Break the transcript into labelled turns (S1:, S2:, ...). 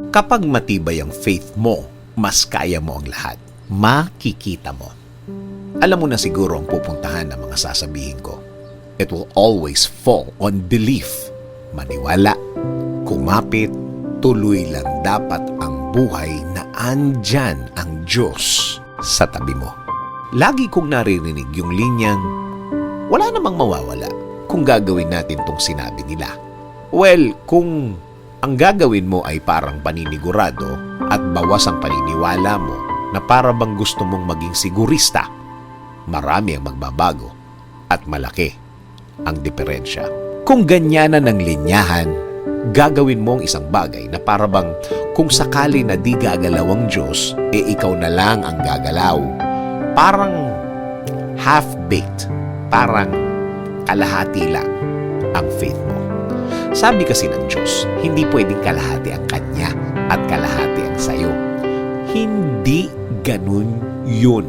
S1: Kapag matibay ang faith mo, mas kaya mo ang lahat. Makikita mo. Alam mo na siguro ang pupuntahan ng mga sasabihin ko. It will always fall on belief. Maniwala, kumapit, tuloy lang dapat ang buhay na andyan ang Diyos sa tabi mo. Lagi kong naririnig yung linyang, wala namang mawawala kung gagawin natin tong sinabi nila. Well, kung ang gagawin mo ay parang paninigurado at bawas ang paniniwala mo na para bang gusto mong maging sigurista, marami ang magbabago at malaki ang diferensya. Kung ganyanan ng linyahan, gagawin mo ang isang bagay na para bang kung sakali na di gagalaw ang Diyos, ikaw na lang ang gagalaw. Parang half-baked, parang kalahati lang ang faith mo. Sabi kasi ng Diyos, hindi pwedeng kalahati ang Kanya at kalahati ang sayo. Hindi ganun yun.